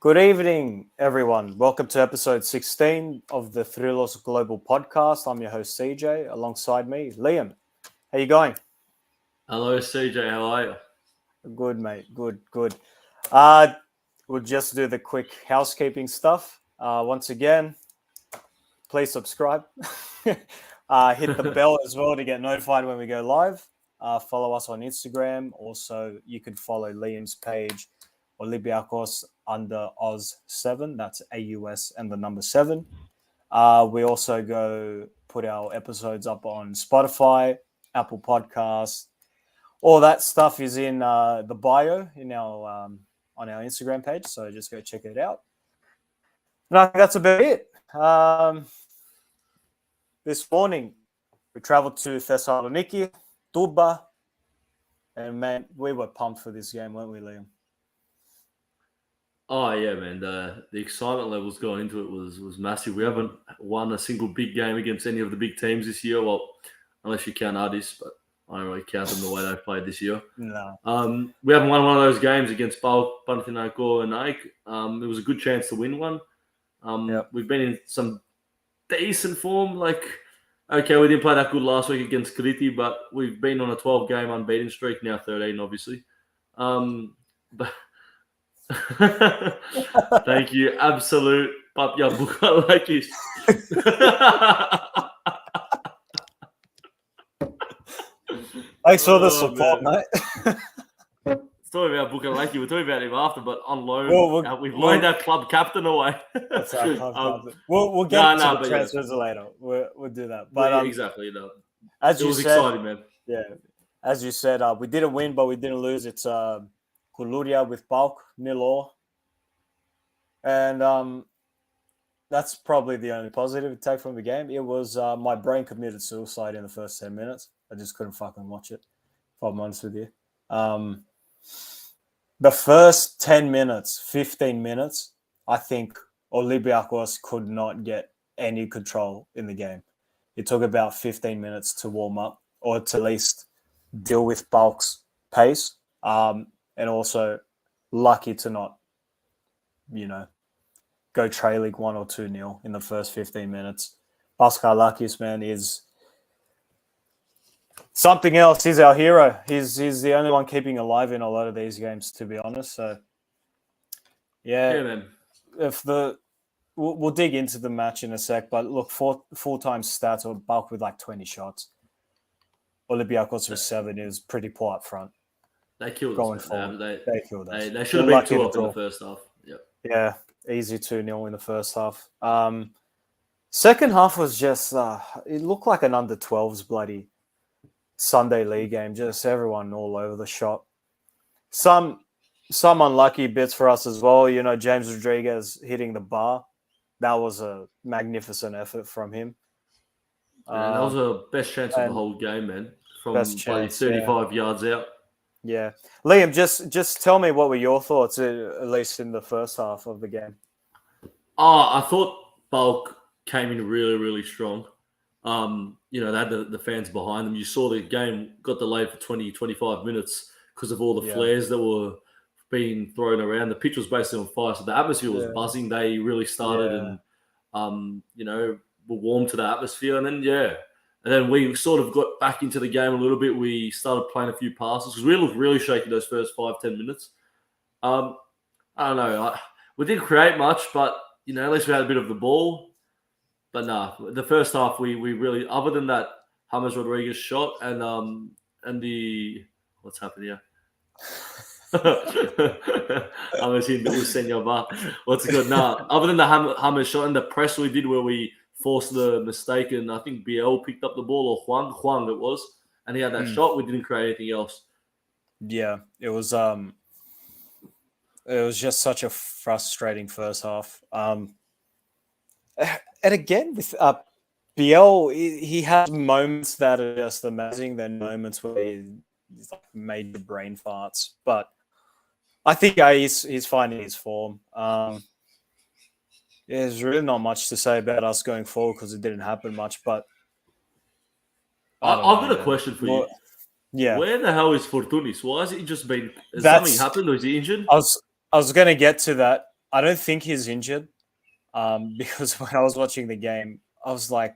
Good evening, everyone. Welcome to episode 16 of the Thrillos Global Podcast. I'm your host, CJ. Alongside me, Liam. How you going? Hello, CJ. How are you? Good, mate. Good. We'll just do the quick housekeeping stuff. Once again, please subscribe. Hit the bell as well to get notified when we go live. Follow us on Instagram. Also, you can follow Liam's page, Olympiakos under Oz7. That's AUS and the number 7. We also go put our episodes up on Spotify, Apple Podcasts. All that stuff is in the bio in our on our Instagram page. So just go check it out. And I think that's about it. This morning, we traveled to Thessaloniki, Tuba, and man, we were pumped for this game, weren't we, Liam? Oh yeah, man. The excitement levels going into it was massive. We haven't won a single big game against any of the big teams this year. Well, unless you count Addis, but I don't really count them the way they've played this year. No. We haven't won one of those games against PAOK, Panathinaikos, and AEK. It was a good chance to win one. Yep. We've been in some decent form. Like, okay, we didn't play that good last week against Kriti, but we've been on a 12-game unbeaten streak, now 13, obviously. But thank you, absolute Papya Paschalakis. Thanks for the support, mate. Talking about Paschalakis, we're talking about him after, but on loan, we've loaned our club captain away. That's our club captain. We'll get to the transfers later. We'll do that. But exactly, no. As it you was said, exciting, man. Yeah, as you said, we didn't win, but we didn't lose. It's Kuluria with PAOK, 0-0. And that's probably the only positive to take from the game. It was my brain committed suicide in the first 10 minutes. I just couldn't fucking watch it, if I'm honest with you. The first 10 minutes, 15 minutes, I think Olympiakos could not get any control in the game. It took about 15 minutes to warm up or to at least deal with PAOK's pace. And also lucky to not, go trailing 1 or 2-0 in the first 15 minutes. Paschalakis, man, is something else. He's our hero. He's the only one keeping alive in a lot of these games, to be honest. So, yeah man. We'll dig into the match in a sec, but look, full-time stats or PAOK with like 20 shots. Olympiakos with 7 is pretty poor up front. They killed going us. Forward. They killed us. They should have been 2 up in the first half. Yep. Yeah, easy 2-0 in the first half. Second half was just, it looked like an under-12s bloody Sunday league game. Just everyone all over the shop. Some unlucky bits for us as well. James Rodriguez hitting the bar. That was a magnificent effort from him. That was the best chance of the whole game, man. From 35 yards out. Yeah. Liam, just tell me what were your thoughts, at least in the first half of the game. I thought PAOK came in really, really strong. They had the fans behind them. You saw the game got delayed for 20, 25 minutes because of all the flares that were being thrown around. The pitch was basically on fire, so the atmosphere was buzzing. They really started and, were warm to the atmosphere. And then we sort of got back into the game a little bit. We started playing a few passes because we looked really shaky those first 5-10 minutes. I don't know. We didn't create much, but, at least we had a bit of the ball. But the first half we really, other than that James Rodriguez shot and the what's happened here? I'm assuming the Senor Bar. What's good? Other than the James shot and the press we did where we forced the mistake, and I think BL picked up the ball, or Huang it was, and he had that shot. We didn't create anything else. Yeah, it was just such a frustrating first half. And again, with BL, he has moments that are just amazing. Then moments where he's like major brain farts. But I think he's finding his form. There's really not much to say about us going forward because it didn't happen much. But I've got a question for you. Yeah. Where the hell is Fortunis? Why has he just been? Has something happened or is he injured? I was going to get to that. I don't think he's injured. Because when I was watching the game, I was like,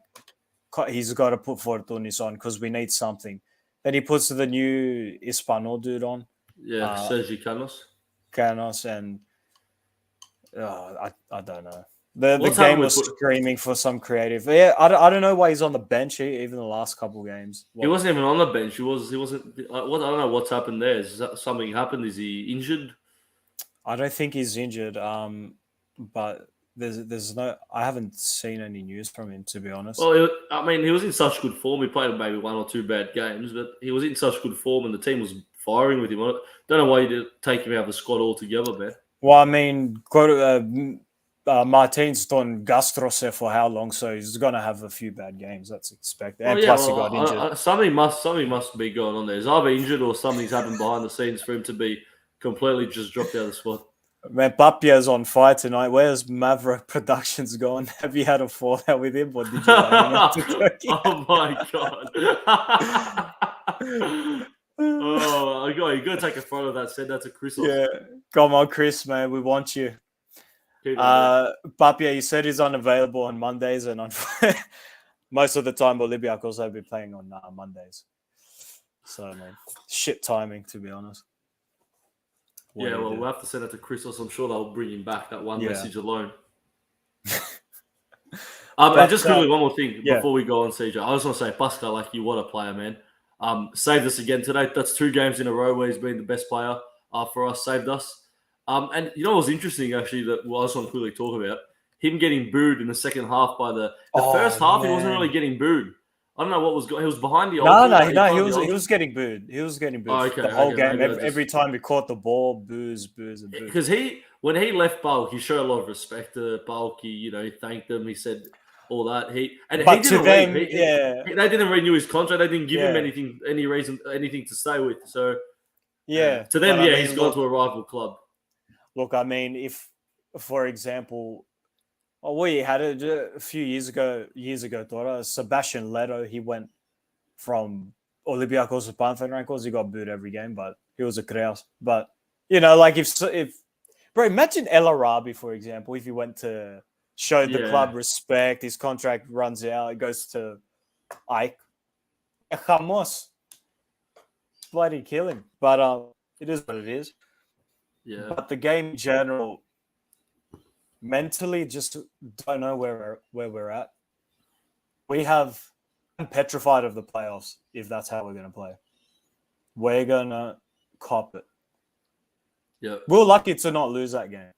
he's got to put Fortunis on because we need something. Then he puts the new Espanol dude on. Yeah, Sergi Canos, and I don't know. The game was screaming for some creative. Yeah, I don't know why he's on the bench even the last couple of games. He wasn't even on the bench. He wasn't. I don't know what's happened there. Is something happened? Is he injured? I don't think he's injured. But there's no. I haven't seen any news from him, to be honest. Well, I mean, he was in such good form. He played maybe 1 or 2 bad games, but he was in such good form, and the team was firing with him. I don't know why you did take him out of the squad altogether, man. Well, I mean, Martin's done Gastrose for how long, so he's going to have a few bad games. That's expected. And plus, he got injured. Something must be going on there. He's either injured or something's happened behind the scenes for him to be completely just dropped out of the squad. Man, Papia's on fire tonight. Where's Maverick Productions gone? Have you had a fallout with him, or did you like him to Turkey? Oh my god! Oh, you got to take a photo of that. Send that to Chris. Yeah, come on, Chris, man, we want you. Papia, you said he's unavailable on Mondays, and on most of the time, Olympiakos have been playing on Mondays. So, man, shit timing, to be honest. We'll have to send it to Chris. I'm sure they'll bring him back. That one message alone. And just quickly, one more thing before we go on, CJ. I just want to say, Paschalakis, what a player, man. Saved us again today. That's 2 games in a row where he's been the best player for us. Saved us. And you know what was interesting, actually, that I just want to quickly talk about? Him getting booed in the second half by the first half, man. He wasn't really getting booed. I don't know what was going. He was behind the No. He was getting booed. He was getting booed the whole game. Every time he caught the ball, booze, and booze. Because when he left PAOK, he showed a lot of respect to PAOK. He thanked them. He said all that. They didn't renew his contract. They didn't give him anything to stay with. So to them, he's gone to a rival club. Look, I mean, if, for example, we had it a few years ago, Sebastian Leto, he went from Olympiakos to Panathinaikos. He got booed every game, but he was a Kreos. But, like if bro, imagine El Arabi, for example, if he went to show the club respect, his contract runs out, it goes to Ike. Jamos. Bloody kill him. But it is what it is. Yeah. But the game in general, mentally, just don't know where we're at. I'm petrified of the playoffs if that's how we're going to play. We're going to cop it. Yeah. We're lucky to not lose that game.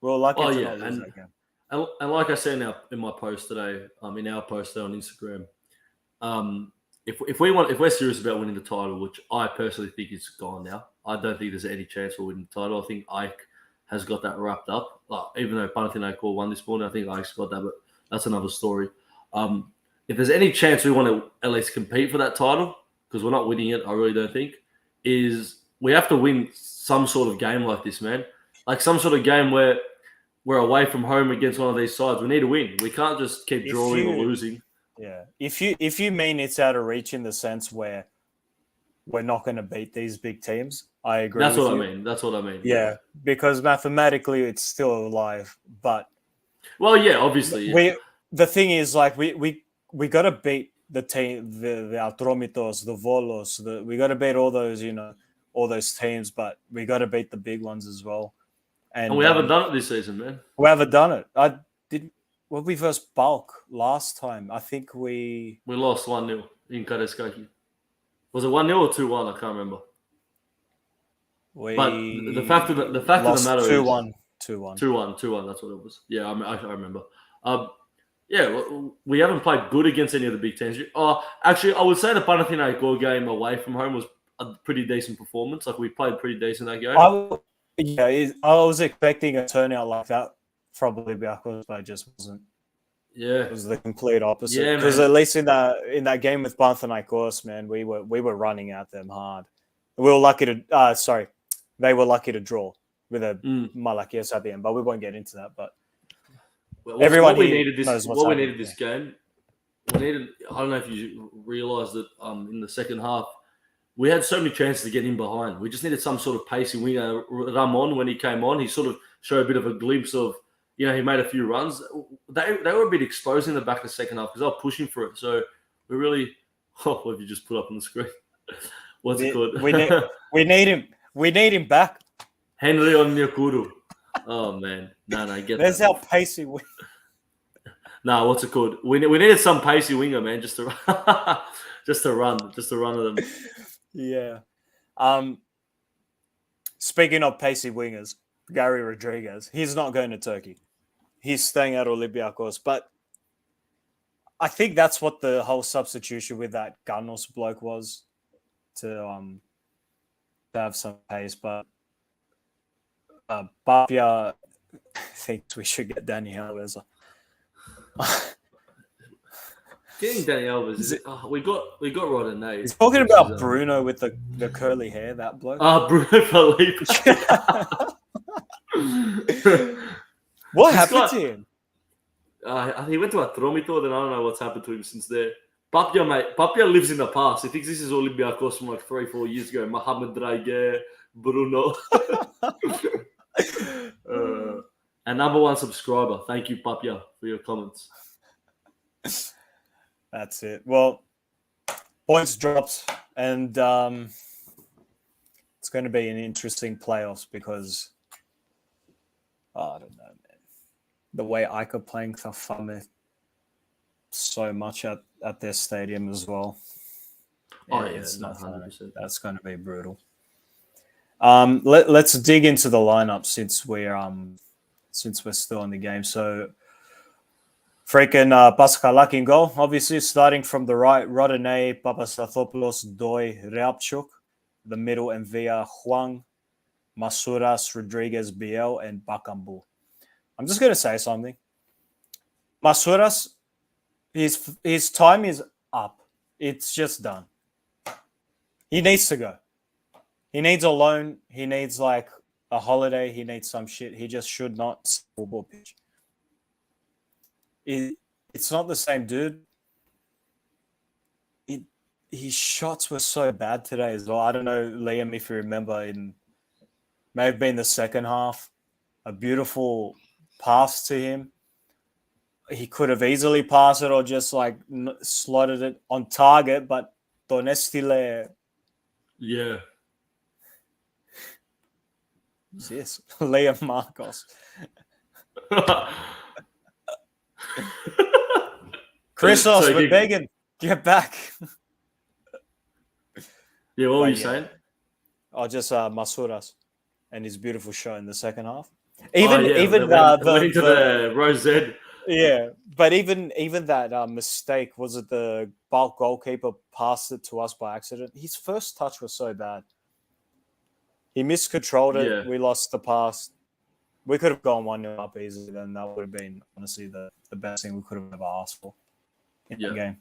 We're lucky to not lose that game. And like I said in my post today, in our post there on Instagram, if we're serious about winning the title, which I personally think is gone now, I don't think there's any chance for winning the title. I think Ike has got that wrapped up. Even though Panathinaikos won this morning, I think Ike's got that, but that's another story. If there's any chance we want to at least compete for that title, because we're not winning it, I really don't think, is we have to win some sort of game like this, man. Like some sort of game where we're away from home against one of these sides. We need to win. We can't just keep drawing or losing. Yeah. If you mean it's out of reach in the sense where we're not going to beat these big teams, I agree. That's what I mean. Yeah, because mathematically it's still alive. But obviously. The thing is, like, we got to beat the team, the Atromitos, the Volos. We got to beat all those teams, but we got to beat the big ones as well. And we haven't done it this season, man. We haven't done it. We versed PAOK last time. I think we lost 1-0 in Kareskaki. Was it 1-0 or 2-1? I can't remember. But the fact of the matter is 2-1. 2-1. That's what it was. Yeah, I remember. We haven't played good against any of the big teams. Actually, I would say the Panathinaikos game away from home was a pretty decent performance. Like, we played pretty decent that game. I was expecting a turnout like that from Olympiakos, but it just wasn't. Yeah, it was the complete opposite. Because at least in that game with Panathinaikos, man, we were running at them hard. We were lucky to. They were lucky to draw with a Malakias at the end, but we won't get into that. But what we needed this game. I don't know if you realised that in the second half, we had so many chances to get in behind. We just needed some sort of pacey winger. Ramon, when he came on, he sort of showed a bit of a glimpse of, he made a few runs. They were a bit exposed in the back of the second half because they were pushing for it. So we really, what have you just put up on the screen? What's it called? We need him. We need him back. Henry on Nyakuru. Oh, man. No, get There's that. our pacey winger. No, what's it called? We needed some pacey winger, man, just to run at them. Yeah. Speaking of pacey wingers, Gary Rodriguez, he's not going to Turkey. He's staying at Olympiakos. But I think that's what the whole substitution with that Ganos bloke was, to have some pace. But Bapia thinks we should get Danny Alves. Getting Danny Alves, we got Rodinei. He's talking about Bruno with the curly hair, that bloke. Bruno Felipe. What happened to him? He went to Atromito, then I don't know what's happened to him since there. Papia, mate. Papia lives in the past. He thinks this is Olympiakos from like 3-4 years ago. Mohamed Drague, Bruno. And number 1 subscriber. Thank you, Papia, for your comments. That's it. Well, points dropped, and it's going to be an interesting playoffs because I don't know, man. The way Ica playing Thafame so much at their stadium as well. It's not fun. That's going to be brutal. Let's dig into the lineup since we're still in the game. So freaking Paschalakis in goal, obviously starting from the right, Rodinei, Papastathopoulos, Doi, Reapchuk. The middle, Envia, Huang, Masuras, Rodriguez, Biel, and Bakambu. I'm just going to say something. Masuras, his time is up. It's just done. He needs to go. He needs a loan. He needs like a holiday. He needs some shit. He just should not football pitch. It's not the same dude. His shots were so bad today as well. I don't know, Liam, if you remember, may have been the second half, a beautiful pass to him. He could have easily passed it or just like slotted it on target, but Donestile. Yeah. Yes, Liam Marcos. Christos, we're begging. Get back. Yeah, what were you saying? Just Masuras and his beautiful shot in the second half. Went into the Rosette. Yeah, but even that mistake, was it the bulk goalkeeper passed it to us by accident? His first touch was so bad. He miscontrolled it. Yeah. We lost the pass. We could have gone 1-0 up easily, then that would have been honestly the best thing we could have ever asked for in the game.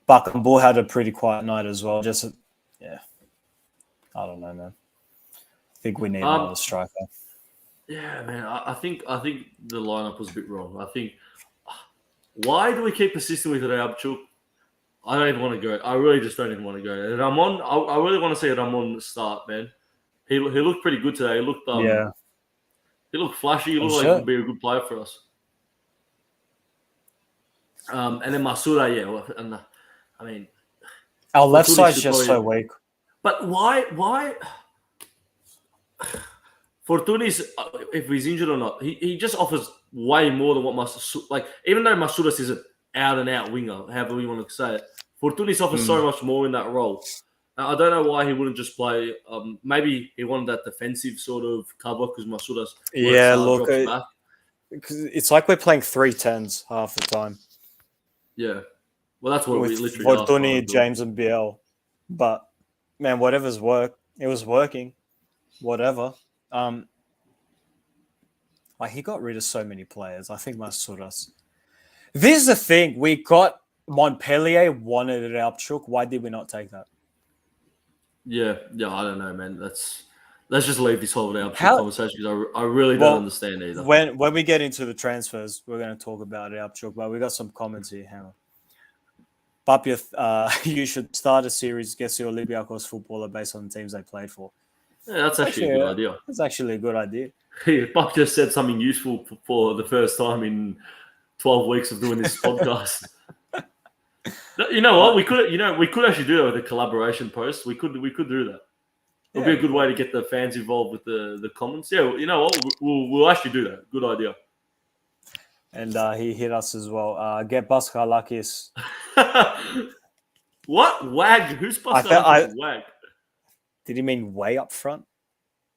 Bakambu had a pretty quiet night as well. I don't know, man. I think we need another striker. Yeah, man. I think the lineup was a bit wrong. I think, why do we keep persisting with Reabchuk? I don't even want to go. I really just don't even want to go. Ramon, I really want to see Ramon start, man. He looked pretty good today. He looked He looked flashy. He looked like he could be a good player for us. And then Masura, yeah. And I mean, our left side's just so weak. But why? Fortunis, if he's injured or not, he just offers way more than what Masuras. Like, even though Masuras is an out-and-out winger, however you want to say it, Fortunis offers so much more in that role. I don't know why he wouldn't just play. Maybe he wanted that defensive sort of cover because Masuras. Yeah, look, it's like we're playing 3-10s half the time. Yeah, well, that's what we literally. Fortuny, James, and Biel, but man, whatever's work, it was working. Whatever. Like he got rid of so many players. I think Masuras. This is the thing. We got Montpellier wanted Reabchuk. Why did we not take that? Yeah, I don't know, man. Let's just leave this whole Reabchuk conversation because I really don't understand either. When we get into the transfers, we're going to talk about Reabchuk, but we got some comments here. Hang on. Papia, you should start a series, guess your Olympiakos footballer based on the teams they played for. Yeah, that's actually a good idea. That's actually a good idea. Buck just said something useful for the first time in 12 weeks of doing this podcast. You know what? We could actually do that with a collaboration post. We could do that. It'll be a good way to get the fans involved with the comments. Yeah, you know what? We'll actually do that. Good idea. And he hit us as well. Get Paschalakis. What? Wag? Who's Paschalakis? Wag? Did he mean way up front?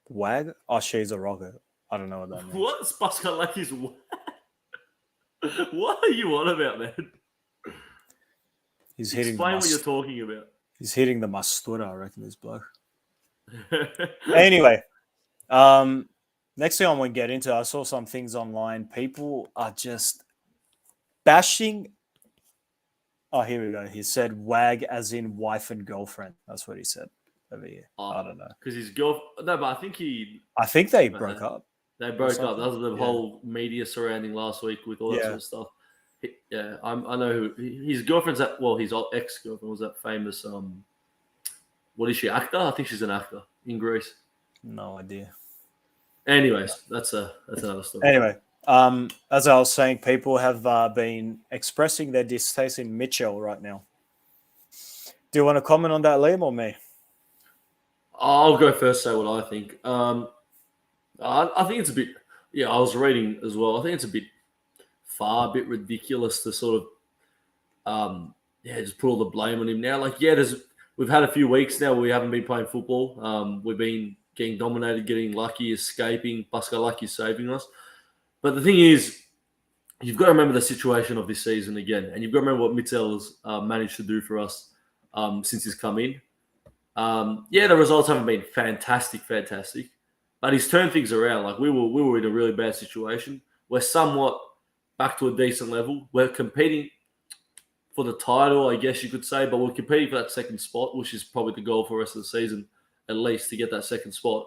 Wag? Oh, she's a rocker. I don't know what that means. What's Paschalakis? What are you on about, man? He's hitting. Explain what you're talking about. He's hitting the mastura, I reckon, this bloke. Anyway, next thing I want to get into, I saw some things online. People are just bashing. Oh, here we go. He said wag as in wife and girlfriend. That's what he said over here. I don't know. Because his girlfriend... No, but I think they broke up. They broke up. That was the whole media surrounding last week with all that sort of stuff. I know his girlfriend's his ex-girlfriend was that famous... what is she, actor? I think she's an actor in Greece. No idea. Anyways, that's another story. Anyway, as I was saying, people have been expressing their distaste in Mitchell right now. Do you want to comment on that, Liam, or me? I'll go first, say what I think. I think it's a bit... Yeah, I was reading as well. I think it's a bit far, a bit ridiculous to sort of just put all the blame on him now. Like, we've had a few weeks now where we haven't been playing football. We've been getting dominated, getting lucky, escaping. Paschalakis saving us. But the thing is, you've got to remember the situation of this season again. And you've got to remember what Mitchell's managed to do for us since he's come in. The results haven't been fantastic. But he's turned things around. Like, we were in a really bad situation. We're somewhat back to a decent level. We're competing for the title, I guess you could say, but we're competing for that second spot, which is probably the goal for the rest of the season, at least, to get that second spot.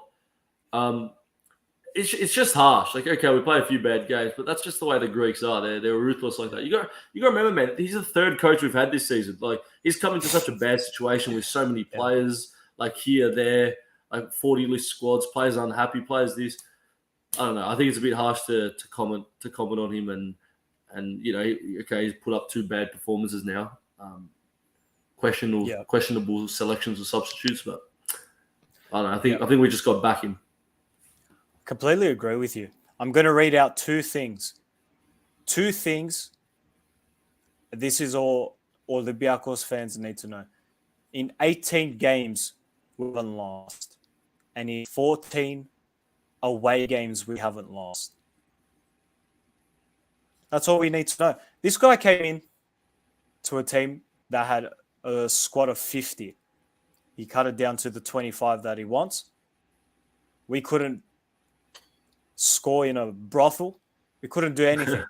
It's just harsh. Like, okay, we play a few bad games, but that's just the way the Greeks are. They're ruthless like that. You got to remember, man, he's the third coach we've had this season. Like, he's come into such a bad situation with so many players, like here, there, like 40-list squads, players unhappy, players this. I don't know. I think it's a bit harsh to comment on him, and he's put up 2 bad performances now. Questionable selections of substitutes, but I don't know. I think we just got back him. Completely agree with you. I'm going to read out 2 things. 2 things. This is all Olympiakos fans need to know. In 18 games, we haven't lost. And in 14 away games, we haven't lost. That's all we need to know. This guy came in to a team that had a squad of 50. He cut it down to the 25 that he wants. We couldn't score in a brothel. We couldn't do anything.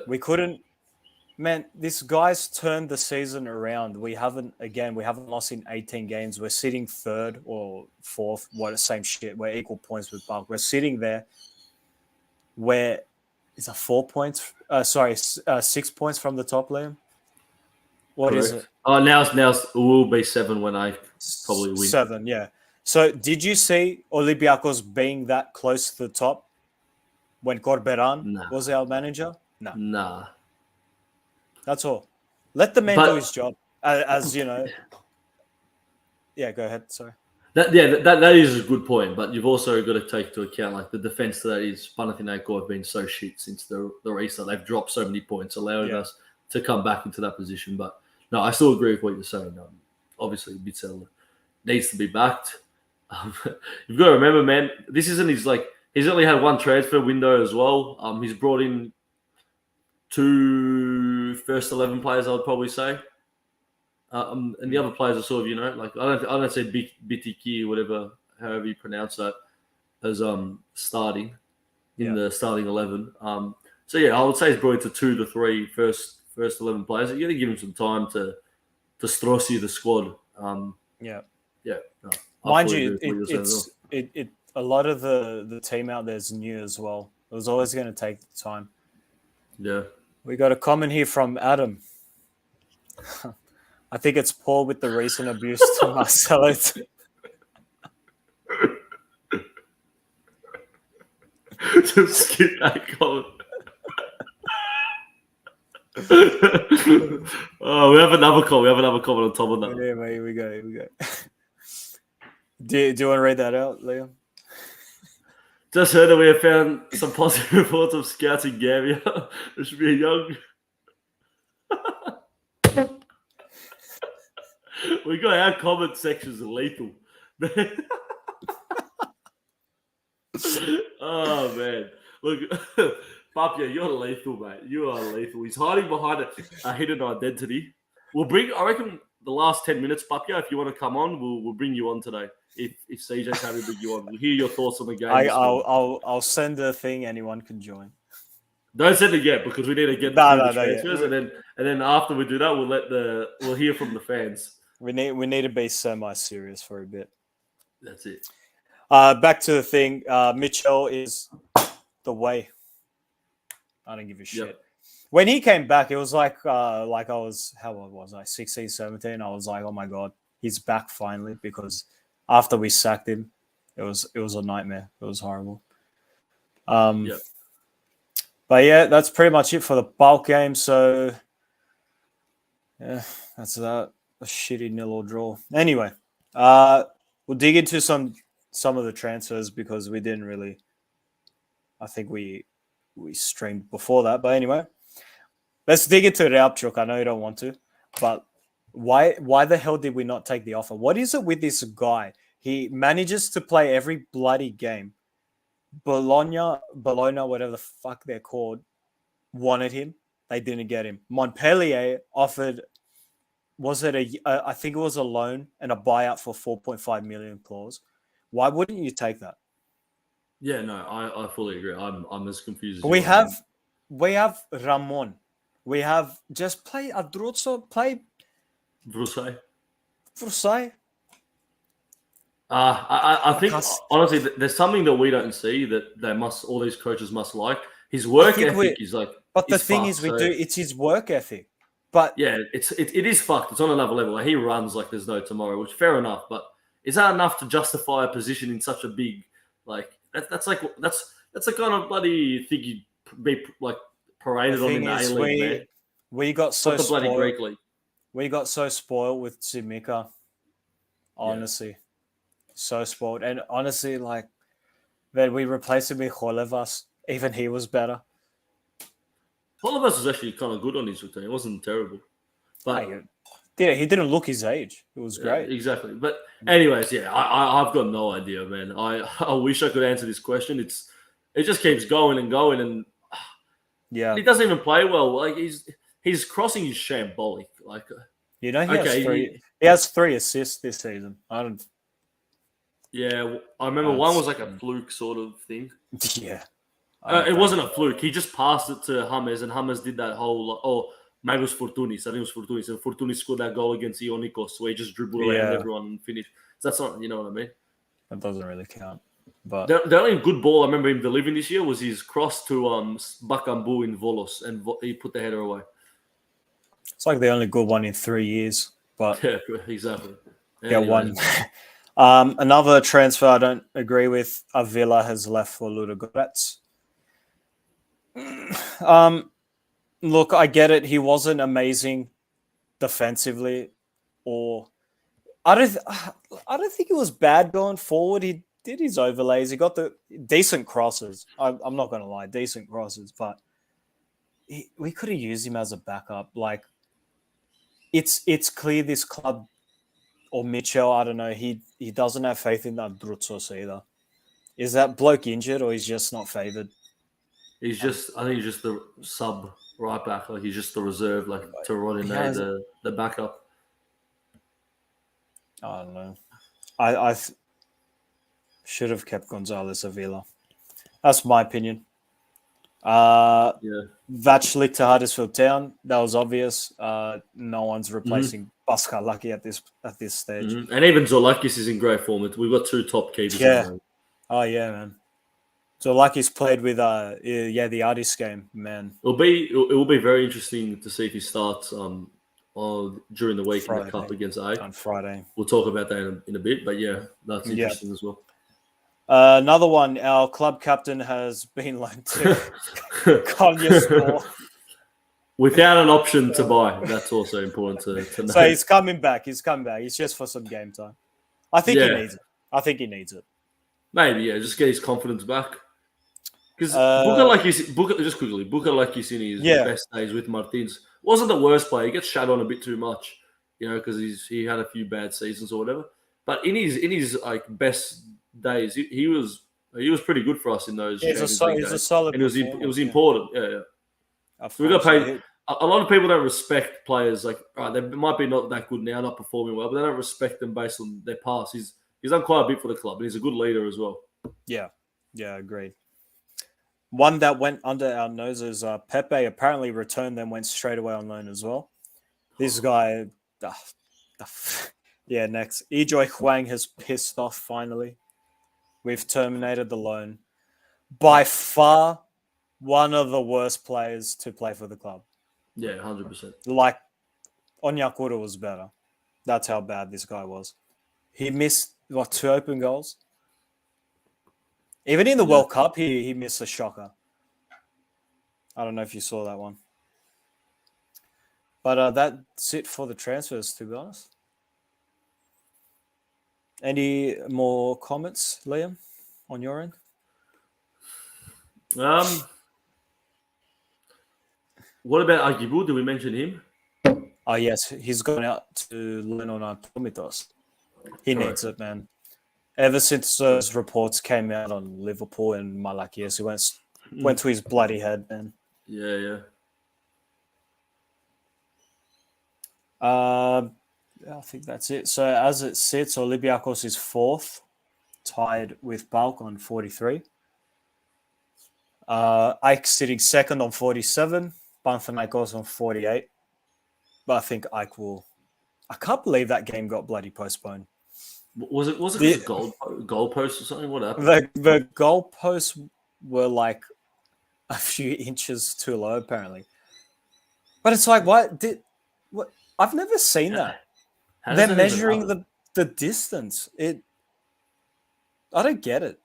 We couldn't. Man, this guy's turned the season around. We haven't lost in 18 games. We're sitting 3rd or 4th. Same shit. We're equal points with PAOK. We're sitting there. Is it 4 points? 6 points from the top, Liam. What Correct. is it? Oh, now it will be 7 when I probably win. 7, yeah. So did you see Olympiakos being that close to the top when Corberan was our manager? No. Nah. That's all. Let the man do his job. As you know. Yeah, go ahead. Sorry. That is a good point, but you've also got to take into account like the defense that is Panathinaikos have been so shit since the restart. They've dropped so many points, allowing us to come back into that position. But no, I still agree with what you're saying. Obviously, Bitzel needs to be backed. You've got to remember, man, this isn't he's only had 1 transfer window as well. He's brought in 2 first 11 players, I would probably say. And the other players are sort of, I don't say Bitiki or whatever, however you pronounce that, as starting in the starting 11. So I would say he's brought into 2 to 3 first 11 players. You got to give him some time to Strossi the squad. Mind you, it's a lot of the team out there is new as well. It was always going to take time. Yeah. We got a comment here from Adam. I think it's Paul with the recent abuse to Marcelo. Just skip that comment. Oh, we have another comment on top of that. Yeah, mate, here we go. Do you want to read that out, Liam? Just heard that we have found some positive reports of scouts in Gambia. There should be a young. We got our comment sections are lethal. Oh man, look, Papia, you're lethal, mate. You are lethal. He's hiding behind a hidden identity. I reckon, the last 10 minutes, Papia. If you want to come on, we'll bring you on today. If CJ's happy to bring you on, we'll hear your thoughts on the game. I'll send a thing. Anyone can join. Don't send it yet because we need to get the transfers, and then after we do that, we'll hear from the fans. We need to be semi-serious for a bit. That's it. Back to the thing. Mitchell is the way. I don't give a shit. Yep. When he came back, it was like I was, how old was I? 16, 17. I was like, oh my God, he's back finally, because after we sacked him, it was a nightmare. It was horrible. Yep. But yeah, that's pretty much it for the PAOK game. So yeah, that's that. A shitty 0-0 draw. Anyway, we'll dig into some of the transfers, because we didn't really. I think we streamed before that, but anyway, let's dig into Realchuk. I know you don't want to, but why the hell did we not take the offer? What is it with this guy? He manages to play every bloody game. Bologna, whatever the fuck they're called, wanted him. They didn't get him. Montpellier offered, I think it was a loan and a buyout for 4.5 million clause. Why wouldn't you take that? Yeah, no, I fully agree. I'm as confused as we you have. We have Ramon. We have just play Adruzzo, play Vrusai. I think honestly, there's something that we don't see that all these coaches must like. His work ethic is like. But the thing is, it's his work ethic. But yeah, it is fucked. It's on another level. Like, he runs like there's no tomorrow, which fair enough. But is that enough to justify a position in such a big that's the kind of bloody thing you'd be like paraded on in the A-League, man. We got so not the bloody spoiled. Greek league. We got so spoiled with Simica. Honestly. Yeah. So spoiled. And honestly, when we replaced him with Holevas, even he was better. Holevas was actually kind of good on his return. It wasn't terrible. But he didn't look his age. It was great. Exactly. But anyways, yeah, I've got no idea, man. I wish I could answer this question. It just keeps going and going, and he doesn't even play well. Like, his crossing is shambolic. Like, he has 3 assists this season. Yeah, I remember one was like a fluke sort of thing. Yeah. It wasn't a fluke. He just passed it to James, and James did that whole. Maybe it was Fortunis. I think it was Fortunis. And Fortunis scored that goal against Ionikos, where he just dribbled around everyone and finished. So that's not, you know what I mean? That doesn't really count. But the only good ball I remember him delivering this year was his cross to Bakambu in Volos, and he put the header away. It's like the only good one in 3 years. But yeah, exactly. One. Another transfer I don't agree with, Avila has left for Ludogorets. Look, I get it. He wasn't amazing defensively, or I don't think it was bad going forward. He did his overlays. He got the decent crosses. I'm not going to lie, decent crosses, but we could have used him as a backup. Like, it's clear this club, or Mitchell, I don't know, he doesn't have faith in that Drutzos either. Is that bloke injured, or he's just not favoured? I think he's just the sub right back. Like, he's just the reserve, like, to Rodney, the backup. I don't know. I should have kept Gonzalez Avila. That's my opinion. Vachlik to Huddersfield Town. That was obvious. No one's replacing Paschalakis at this stage. Mm-hmm. And even Zoulakis is in great form. We've got 2 top keepers. Yeah. Oh yeah, man. Zoulakis played with the Addis game, man. It will be very interesting to see if he starts on during the week in the cup against A. On Friday. We'll talk about that in a bit, but yeah, that's interesting as well. Another one, our club captain has been loaned to Konyaspor. Without an option to buy. That's also important to know. So he's coming back. He's just for some game time. I think he needs it. Maybe, yeah. Just get his confidence back. Because Paschalakis in his best days with Martins wasn't the worst player. He gets shat on a bit too much, because he had a few bad seasons or whatever. But in his like best days, he was pretty good for us in those. He's a solid. And it was important. Yeah. So we got paid. A lot of people don't respect players. Like, they might be not that good now, not performing well, but they don't respect them based on their past. He's done quite a bit for the club, and he's a good leader as well. Yeah, agreed. One that went under our noses, Pepe apparently returned, then went straight away on loan as well. This guy, next. Ejoy Huang has pissed off finally. We've terminated the loan. By far, one of the worst players to play for the club. Yeah, 100%. Like, Onyekuru was better. That's how bad this guy was. He missed, 2 open goals? Even in the World Cup, he missed a shocker. I don't know if you saw that one. But that's it for the transfers, to be honest. Any more comments, Liam, on your end? What about Agibu? Did we mention him? Oh, yes. He's gone out to learn on our Tomitos. He needs it, man. Ever since those reports came out on Liverpool and Malakias, he went to his bloody head, man. Yeah. I think that's it. So as it sits, Olympiakos is 4th, tied with PAOK on 43. Ike sitting 2nd on 47. Panathinaikos on 48. But I think Ike will... I can't believe that game got bloody postponed. Was it the goalpost or something? What happened? The goalposts were like a few inches too low, apparently. But it's like, what? I've never seen that. They're measuring the distance. I don't get it.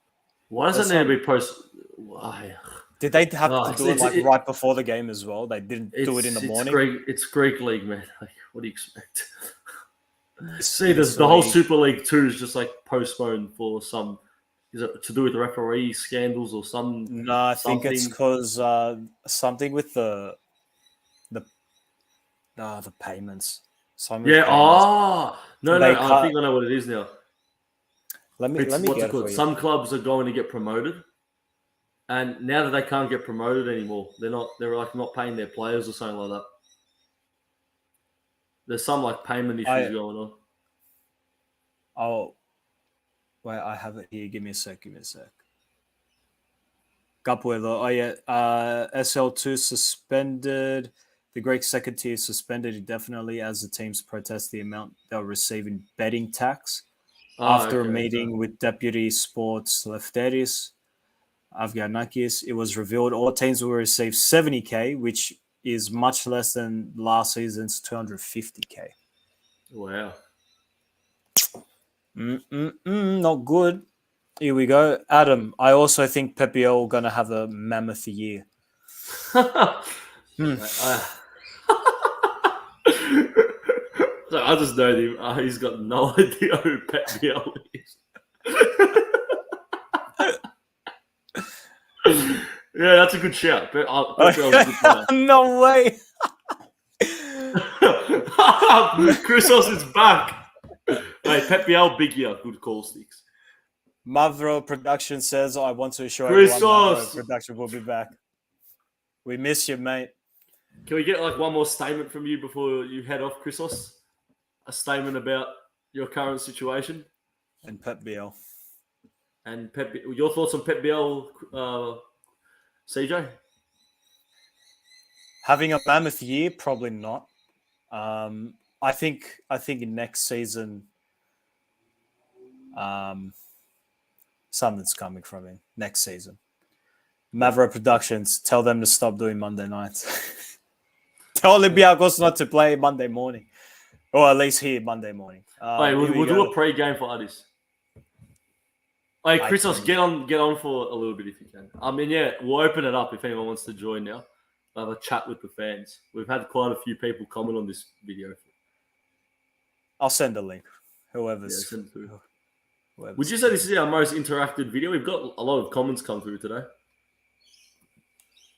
Why does it need to be posted? Why? Did they have to do it right before the game as well? They didn't do it in the morning? It's Greek league, man. Like, what do you expect? See, the whole Super League 2 is just like postponed for some. Is it to do with the referee scandals or some? No, I think it's because something with the payments. No, I think I know what it is now. Let me get it for you. Some clubs are going to get promoted, and now that they can't get promoted anymore, they're like not paying their players or something like that. There's some like payment issues going on. Oh, wait, I have it here. Give me a sec. Capuelo. SL2 suspended. The Greek second tier suspended indefinitely as the teams protest the amount they'll receive in betting tax. After a meeting with Deputy Sports Lefteris Avgianakis, it was revealed all teams will receive 70k, which is much less than last season's 250k. Wow. Not good. Here we go. Adam, I also think Pepiel going to have a mammoth year. So I just know him. He's got no idea who Pepiel is. Yeah, that's a good shout. Pepiel's a good player. No way. Christos is back. Hey, Pepiel, big year. Good call, Sticks. Mavro Production says, I want to assure everyone Mavro Production will be back. We miss you, mate. Can we get like one more statement from you before you head off, Christos? A statement about your current situation? And Pep Biel. And your thoughts on Pep Biel, CJ? Having a mammoth year, probably not. I think next season, something's coming from him next season. Mavro Productions, tell them to stop doing Monday nights. Tell Olympiakos not to play Monday morning, or at least here Monday morning. Wait, we'll do a pre-game for Addis. Hey, Christos, get on for a little bit if you can. I mean, yeah, we'll open it up if anyone wants to join now. We'll have a chat with the fans. We've had quite a few people comment on this video. I'll send a link. Whoever's. Yeah, send it through. Would you say this is our most interactive video? We've got a lot of comments come through today.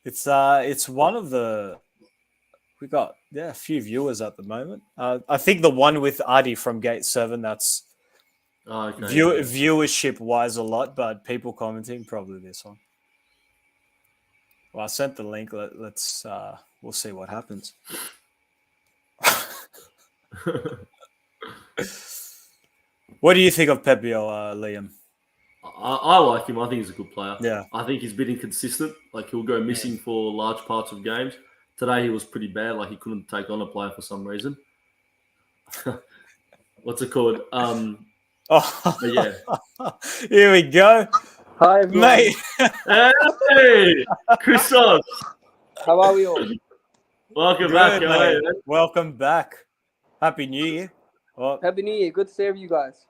It's one of the. We got a few viewers at the moment. I think the one with Adi from Gate 7, that's viewership wise a lot, but people commenting probably this one. Well, I sent the link. Let's we'll see what happens. What do you think of Pepio, Liam? I like him. I think he's a good player. Yeah. I think he's been inconsistent. Like, he'll go missing for large parts of games. Today he was pretty bad. Like, he couldn't take on a player for some reason. What's it called? But yeah. Here we go. Hi, everyone. Mate. Hey, Christos. How are we all? Welcome back, guys. Welcome back. Happy New Year. Well, Happy New Year. Good to see you guys.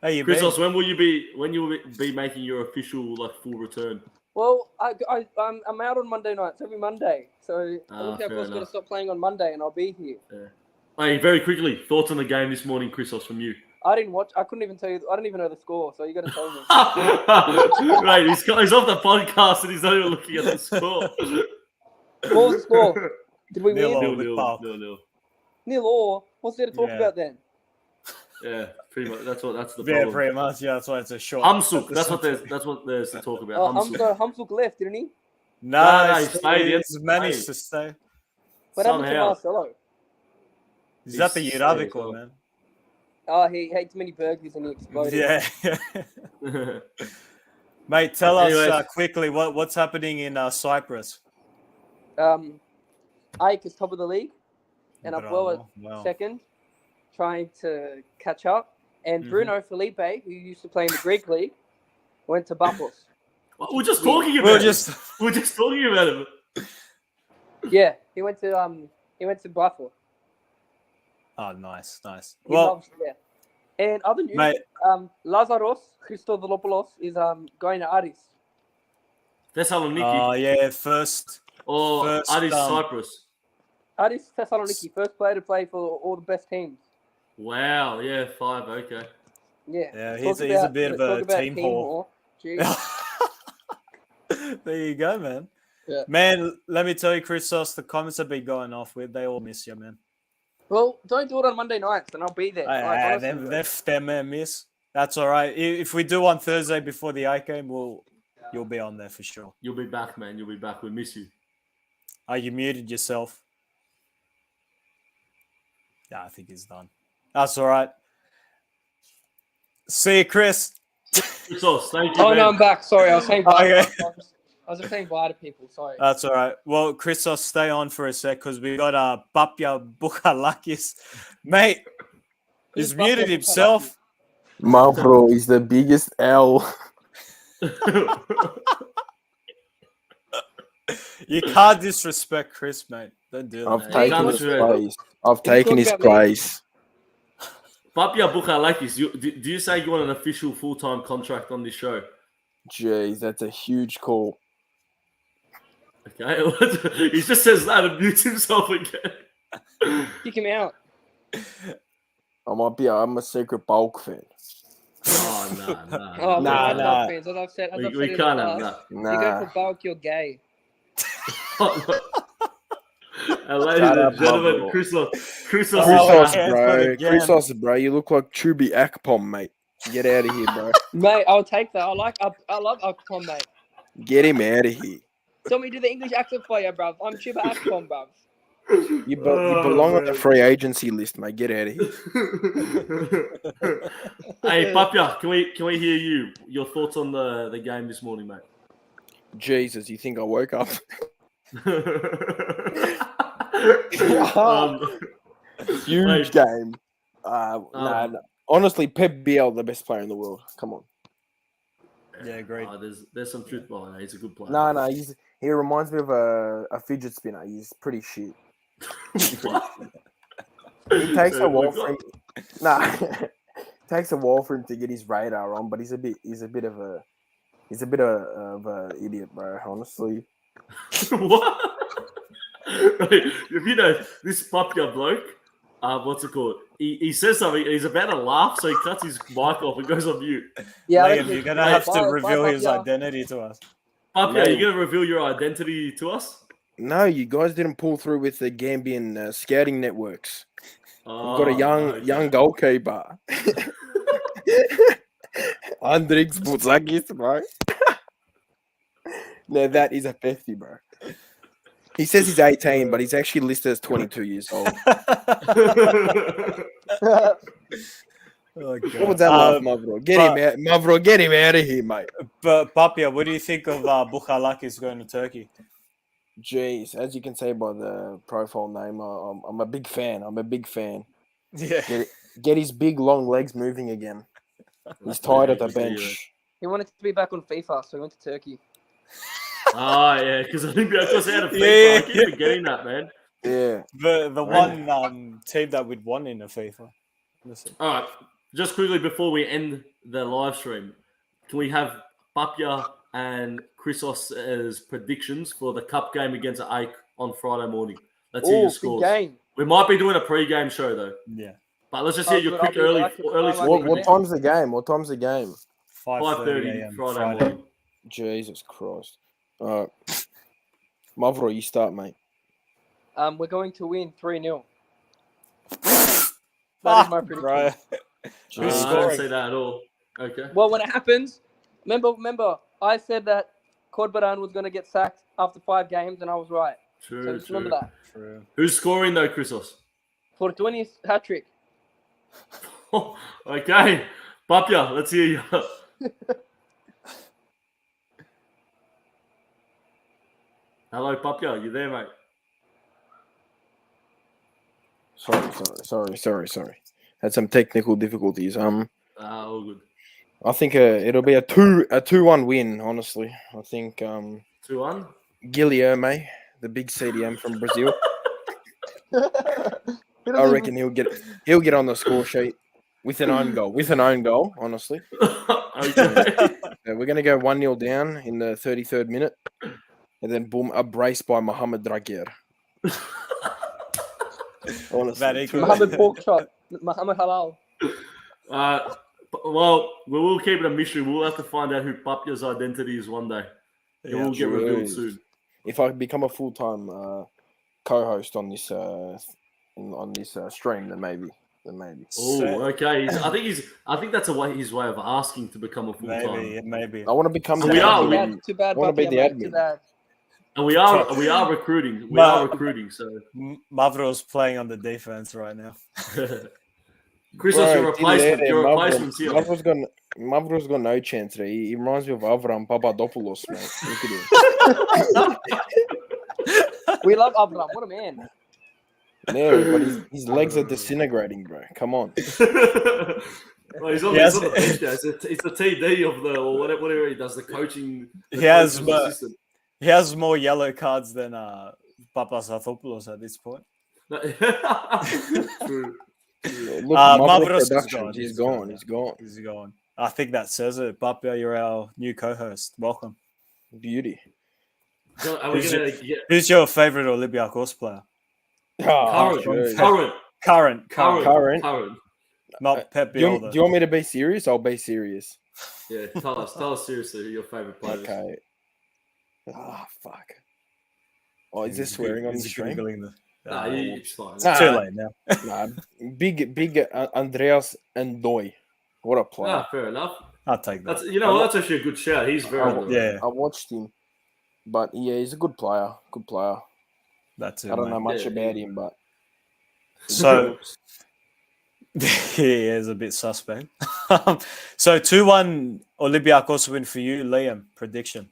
How you Christos, been? when will you be making your official full return? Well, I'm out on Monday nights every Monday, so Olympiakos going to stop playing on Monday, and I'll be here. Yeah. Hey, very quickly, thoughts on the game this morning, Christos, from you? I didn't watch. I couldn't even tell you. I didn't even know the score, so you got to tell me. Right, he's off the podcast and he's not even looking at the score. What was the score? Did we win? 0-0. 0-0. What's there to talk about then? Yeah, pretty much. That's the problem. Yeah, pretty much. Yeah, that's why it's a short. Hamsuk. That's what there's to talk about. Hamsuk left, didn't he? No, he stayed. He's managed to stay. What happened to Marcelo? He's at the Urabico, man. Oh, he ate too many burgers and he exploded. Yeah. Mate, tell us quickly what's happening in Cyprus. AEK is top of the league, and Apoel second, trying to catch up. And Bruno Felipe, who used to play in the Greek league, went to Bapos. We're just talking about it. We're just talking about it. Yeah, he went to Bapos. Oh, nice. And other news, mate, Lazaros Christodolopoulos is going to Aris. Thessaloniki. Oh, yeah, first Aris Cyprus. Aris Thessaloniki, first player to play for all the best teams. Wow, yeah, 5, okay. Yeah, he's a bit of a team whore. There you go, man. Yeah. Man, let me tell you, Christos, the comments have been going off with. They all miss you, man. Well, don't do it on Monday nights, and I'll be there. They're man miss. That's all right. If we do on Thursday before the AEK game, you'll be on there for sure. You'll be back, man. You'll be back. We miss you. Oh, you muted yourself. Yeah, I think he's done. That's all right. See you, Chris. Christos, thank you. Oh, man. no, I'm back. Sorry, I was saying bye. Okay. I was just saying bye to people. Sorry. That's all right. Well, Christos, stay on for a sec because we got Paschalakis. Mate, he's muted himself. My bro is the biggest L. You can't disrespect Chris, mate. Don't do that. I've taken his place. Papia Paschalakis, do you say you want an official full-time contract on this show? Jeez, that's a huge call. Okay, he just says that and mutes himself again. Kick him out. I'm a secret PAOK fan. Oh, no. Oh, nah. Fans, as I've said, we can't have that. Nah. You go for PAOK, you're gay. And ladies and gentlemen, Christos, Christos, bro, you look like Chubi Akpom, mate. Get out of here, bro. Mate, I'll take that. I love Akpom, mate. Get him out of here. Tell me to do the English accent for you, bruv. I'm Chuba Akpom, bruv. You belong on the free agency list, mate. Get out of here. Hey, Papia, can we hear you? Your thoughts on the game this morning, mate? Jesus, you think I woke up? Huge game. Nah. Honestly, Pep Biel, the best player in the world. Come on. Yeah, great. There's some truth behind that. He's a good player. No, he reminds me of a fidget spinner. He's pretty shit. It takes a while for him. Nah, it takes a while for him to get his radar on, but he's a bit of an idiot, bro. Honestly. What? If you know this popular bloke, what's it called? He says something. He's about to laugh, so he cuts his mic off and goes on mute. Yeah, Liam, you're gonna have to reveal his identity to us. Papia, are you gonna reveal your identity to us? No, you guys didn't pull through with the Gambian scouting networks. We've got a young goalkeeper. Andrix Paschalakis, bro. Now that is a 50, bro. He says he's 18, but he's actually listed as 22 years old. Oh, God. What was that laugh, Mavro? Get him out, Mavro. Get him out of here, mate. But Papia, what do you think of Paschalakis going to Turkey? Jeez, as you can see by the profile name, I'm a big fan. Yeah. Get his big long legs moving again. He's tired at the bench. He wanted to be back on FIFA, so he went to Turkey. Yeah, because Olympiakos out of FIFA. I keep forgetting that, man. Yeah. The one team that we'd won in the FIFA. Listen. All right, just quickly before we end the live stream, can we have Papia and Chrisos' predictions for the cup game against AEK on Friday morning? Let's hear your scores. Game. We might be doing a pre-game show though. Yeah. But let's just hear your quick early. What time's the game? 5:30 Friday morning. Jesus Christ. Mavro, you start, mate. We're going to win 3-0. That is my prediction. Bro. I don't see that at all. Okay. Well, when it happens, remember, I said that Kodbaran was going to get sacked after 5 games, and I was right. True. So just remember that. True. Who's scoring though, Chrisos? For 20th hat trick. Okay, Papia, let's hear you. Hello, Papia, you there, mate? Sorry. Had some technical difficulties. All good. I think it'll be a 2-1 win. Honestly, I think 2-1. Guilherme, the big CDM from Brazil. I reckon he'll get on the score sheet with an own goal. Honestly. Okay. We're gonna go 1-0 down in the 33rd minute, and then boom, a brace by Mohamed Dragher. Honestly, Mohamed Porkchop, Mohamed Halal. Well, we will keep it a mystery. We'll have to find out who Papia's identity is one day. It will get revealed soon. If I become a full-time co-host on this stream, then maybe. Oh, okay. I think that's his way of asking to become a full-time. Maybe. I want to become. Too bad. I want to be the admin. Too bad. And we are recruiting. We are recruiting. So Mavro's playing on the defense right now. Christos, your replacement's here. Mavro's got no chance there. He reminds me of Avram Papadopoulos, mate. Look at him. We love Avram. What a man. No, but his legs are disintegrating, bro. Come on. Well, he's on the bench, guys. It's the TD of or whatever he does, the coaching. He has more yellow cards than Papasathopoulos at this point. True. Look, Mavros is gone. He's gone. I think that says it. Papia, you're our new co-host. Welcome. Beauty. Who's your favorite Olympiakos player? Current. Not Pep Biel. Do you want me to be serious? I'll be serious. Yeah, tell us seriously who your favorite player is. Okay. Fuck. Oh, is this swearing on the stream? It's fine. It's too late now. Big Andreas Ndoye. What a player. Fair enough. I'll take that. That's actually a good shout. He's very good. Yeah. I watched him. But yeah, he's a good player. That's it. I don't know much about him, but so he is a bit suspect. So 2-1 Olympiakos win for you, Liam. Prediction.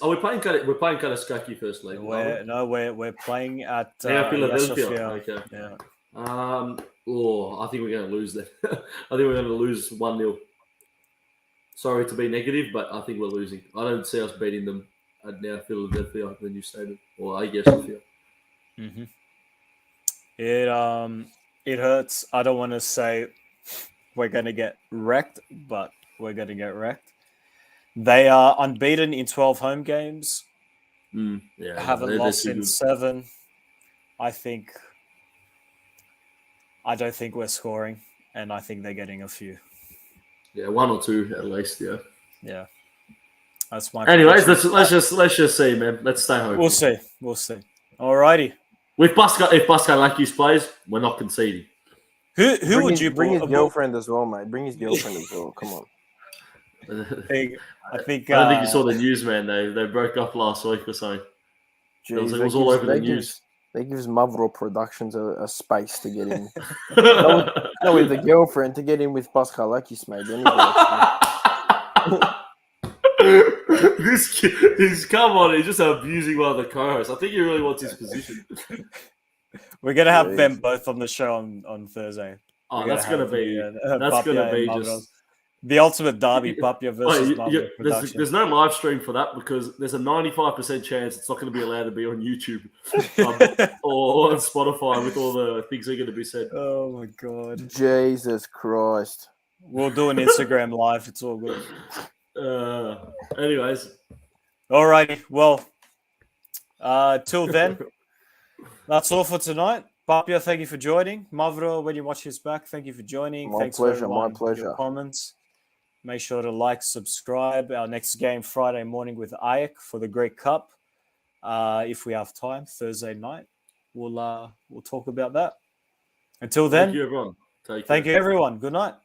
Are we playing? We're playing Paschalakis first, Liam. We're playing at Philadelphia. Okay. Yeah. I think we're going to lose then. I think we're going to lose 1-0. Sorry to be negative, but I think we're losing. I don't see us beating them at now Philadelphia, the new stadium, or I guess Sophia. Mm-hmm. It hurts. I don't want to say we're going to get wrecked, but we're going to get wrecked. They are unbeaten in 12 home games. Haven't lost in 7. I don't think we're scoring, and I think they're getting a few. Yeah, 1 or 2 at least. Yeah. Yeah. That's my. Anyways, let's just see, man. Let's stay home. We'll see. Alrighty. If Paschalakis plays, we're not conceding. Who would you bring his girlfriend as well, mate? Bring his girlfriend as well. Come on. I think. I don't think you saw the news, man. They broke up last week or something. Jeez, it was all over the news. They gives Mavro Productions a space to get in. not with the girlfriend, to get in with Paschalakis, mate. This kid, he's just abusing one of the co-hosts. I think he really wants his position. We're gonna have them both on the show on Thursday. Oh, that's gonna be just the ultimate derby, Papia versus Mavro Productions. There's no live stream for that because there's a 95% chance it's not going to be allowed to be on YouTube or on Spotify with all the things that are going to be said. Oh my god! Jesus Christ! We'll do an Instagram live. It's all good. Anyways, alrighty. Well, till then, that's all for tonight. Papia, thank you for joining. Mavro, when you watch this back, thank you for joining. My pleasure. For your comments. Make sure to like, subscribe. Our next game Friday morning with PAOK for the Greek Cup. If we have time, Thursday night, we'll talk about that. Until then, thank you, everyone. Thank you, everyone. Good night.